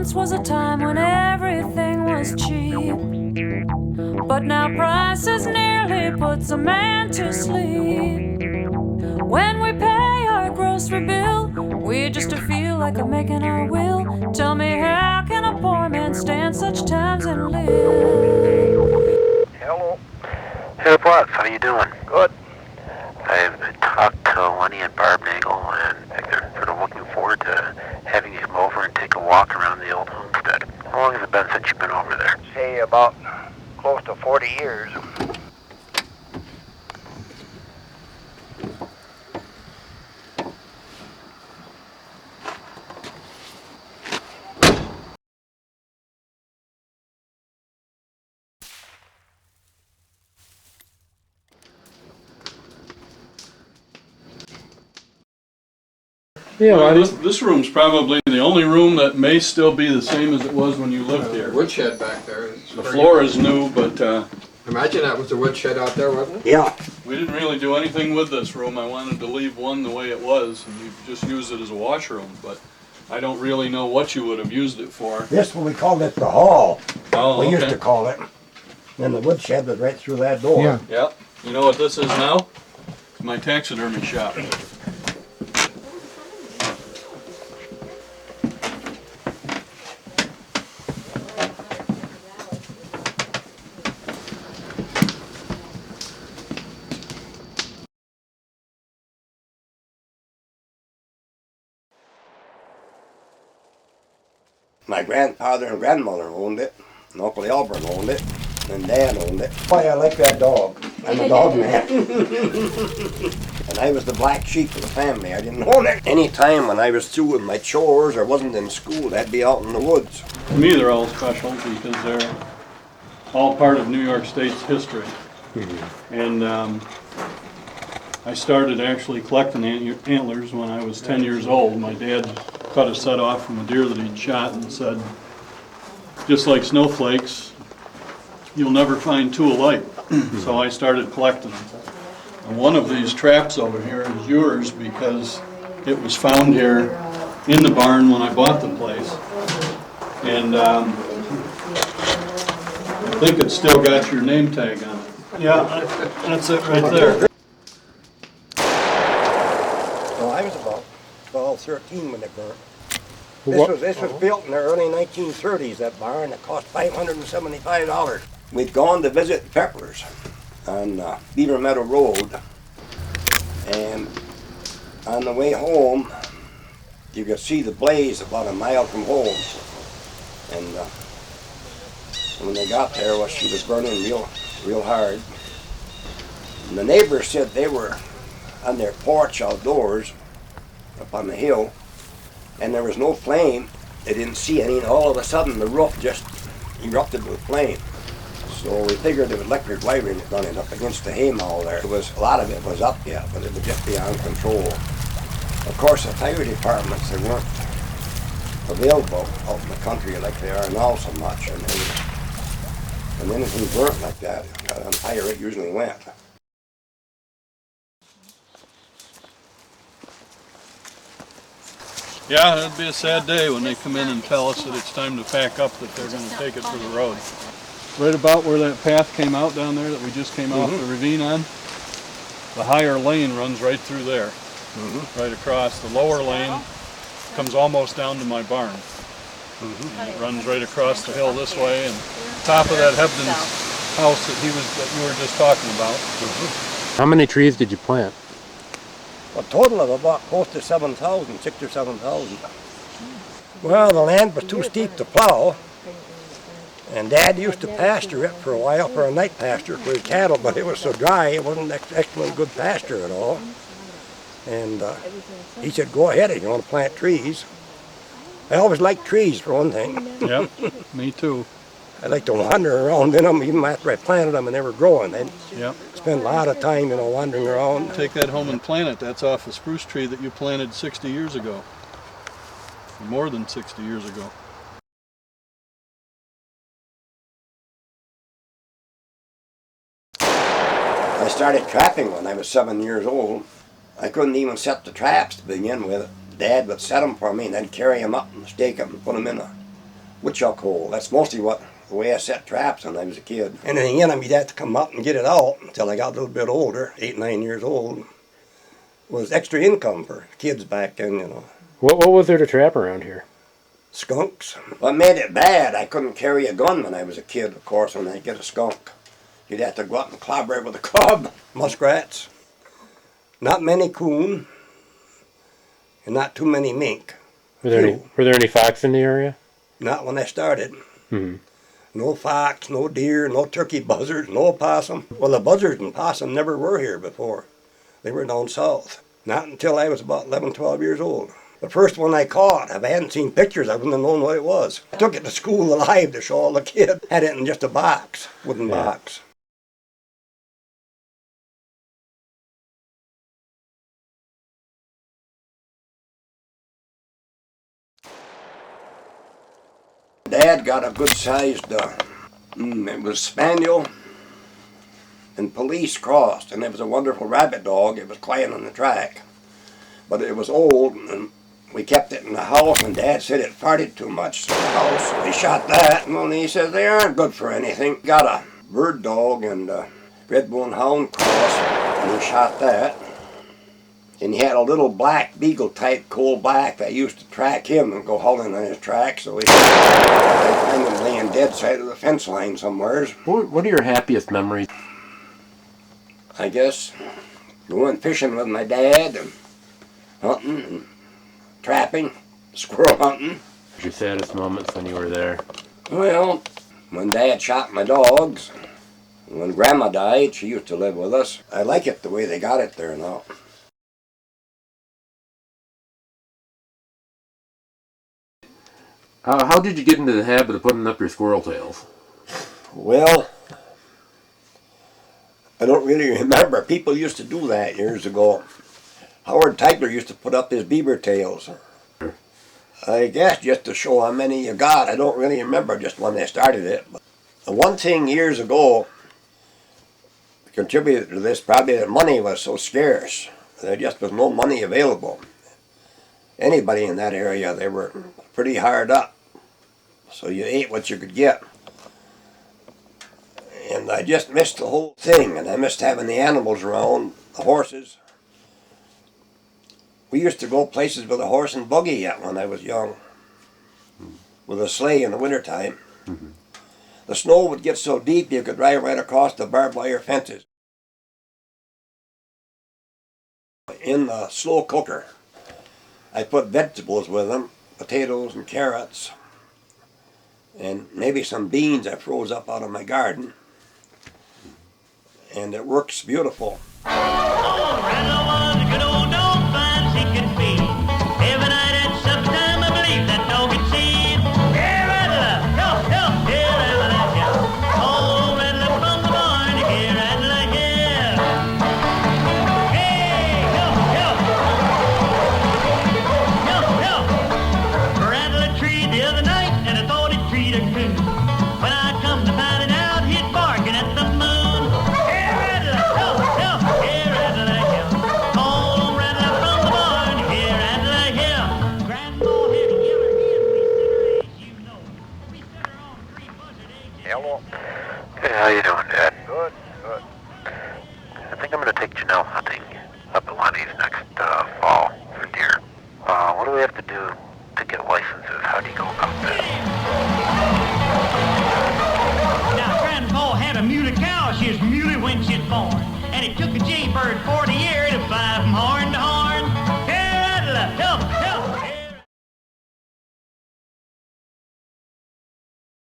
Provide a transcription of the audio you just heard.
Once was a time when everything was cheap, but now prices nearly puts a man to sleep. When we pay our grocery bill, we just feel like a making our will. Tell me, how can a poor man stand such times and live? Hello. Hey, Ploetz, how you doing? Good. I've talked to Lenny and Barb Nagel, and they're sort of looking forward to having you come over and take a walk around the old homestead. How long has it been since you've been over there? Say about close to 40 years. Yeah, well, this room's probably the only room that may still be the same as it was when you lived here. Woodshed back there. The floor is new, but Imagine that was the woodshed out there, wasn't it? Yeah. we didn't really do anything with this room. I wanted to leave one the way it was, and you just use it as a washroom, but I don't really know what you would have used it for. This one we called it the hall. Oh, We used okay. to call it. And the woodshed was right through that door. Yeah. Yep. You know what this is now? It's my taxidermy shop. My grandfather and grandmother owned it, and Uncle Elmer owned it, and Dad owned it. Boy, I like that dog. I'm a dog man. And I was the black sheep of the family. I didn't own it. Any time when I was through with my chores or wasn't in school, I'd be out in the woods. To me, they're all special because they're all part of New York State's history. And I started actually collecting antlers when I was 10 years old. My dad cut a set off from a deer that he'd shot and said, just like snowflakes, you'll never find two alike. So I started collecting them. And one of these traps over here is yours because it was found here in the barn when I bought the place. And I think it's still got your name tag on it. Yeah, that's it right there. Well, I was about 12, 13 when it burnt. This was built in the early 1930s, that barn. It cost $575. We'd gone to visit Peppers on Beaver Meadow Road, and on the way home, you could see the blaze about a mile from home. And when they got there, well, she was burning real hard. And the neighbors said they were on their porch outdoors up on the hill, and there was no flame. They didn't see any, and all of a sudden the roof just erupted with flame. So we figured there was electric wiring running up against the haymow there. A lot of it was up yet, but it was just beyond control. Of course, the fire departments, they weren't available out in the country like they are now so much. And when anything burnt like that, got on fire, it usually went. Yeah, it'd be a sad day when they come in and tell us that it's time to pack up, that they're going to take it for the road. Right about where that path came out down there that we just came off the ravine on, the higher lane runs right through there, right across. The lower lane comes almost down to my barn. And it runs right across the hill this way, and top of that Hebden's house that you were just talking about. How many trees did you plant? A total of about close to 7,000, 6,000 or 7,000. Well, the land was too steep to plow, and Dad used to pasture it for a while for a night pasture for his cattle, but it was so dry it wasn't excellent good pasture at all. And he said, go ahead if you want to plant trees. I always liked trees for one thing. Yep, me too. I like to wander around in them even after I planted them and they were growing. I'd Yep. spend a lot of time, wandering around. Take that home and plant it. That's off a spruce tree that you planted 60 years ago. More than 60 years ago. I started trapping when I was 7 years old. I couldn't even set the traps to begin with. Dad would set them for me and then carry them up and stake them and put them in woodchuck hole. That's mostly the way I set traps when I was a kid. Anything in them, you'd have to come up and get it out until I got a little bit older, 8, 9 years old. It was extra income for kids back then, you know. What was there to trap around here? Skunks. What made it bad, I couldn't carry a gun when I was a kid, of course, when I get a skunk. You'd have to go out and clobber it with a club. Muskrats. Not many coon. And not too many mink. Were there any fox in the area? Not when I started. Mm-hmm. No fox, no deer, no turkey buzzards, no opossum. Well, the buzzards and possum never were here before. They were down south. Not until I was about 11, 12 years old. The first one I caught, if I hadn't seen pictures, I wouldn't have known what it was. I took it to school alive to show all the kids. Had it in just a box, wooden box. Dad got a good-sized, it was spaniel and police crossed, and it was a wonderful rabbit dog. It was quiet on the track, but it was old, and we kept it in the house, and Dad said it farted too much in the house. We shot that, and he said they aren't good for anything. Got a bird dog and a red-bone hound cross, and we shot that. And he had a little black beagle-type coal black that used to track him and go hauling on his track, so we found him laying dead side of the fence line somewheres. What are your happiest memories? I guess going fishing with my dad and hunting and trapping, squirrel hunting. What was your saddest moments when you were there? Well, when Dad shot my dogs, when Grandma died, she used to live with us. I like it the way they got it there now. How did you get into the habit of putting up your squirrel tails? Well, I don't really remember. People used to do that years ago. Howard Tigler used to put up his beaver tails. I guess just to show how many you got. I don't really remember just when they started it. But the one thing years ago contributed to this, probably that money was so scarce. There just was no money available. Anybody in that area, they were pretty hard up. So you ate what you could get. And I just missed the whole thing, and I missed having the animals around, the horses. We used to go places with a horse and buggy yet when I was young, with a sleigh in the wintertime. Mm-hmm. The snow would get so deep you could drive right across the barbed wire fences. In the slow cooker, I put vegetables with them, potatoes and carrots, and maybe some beans I froze up out of my garden. And it works beautiful. Oh, Randall was a good old dog, fine as he could be. Every night at supper time, I believe that dog had said, "Hey, Randall, yo, yo, hey, Randall, yo." Oh, Randall from the barn, hey, Randall, yeah. Hey, yo, yo. Yo, yo. Randall had treed the other night, and I thought he'd treed a coon. When I come to find it out, he'd barking at the moon. Hello. Hey, how you doing, Dad? Good, good. I think I'm going to take Janelle hunting up at Lenny's next fall for deer. What do we have to do to get licenses? How do you go about that? Now, Grandpa had a muley cow. She was muley when she was born. And it took a jaybird 40 years to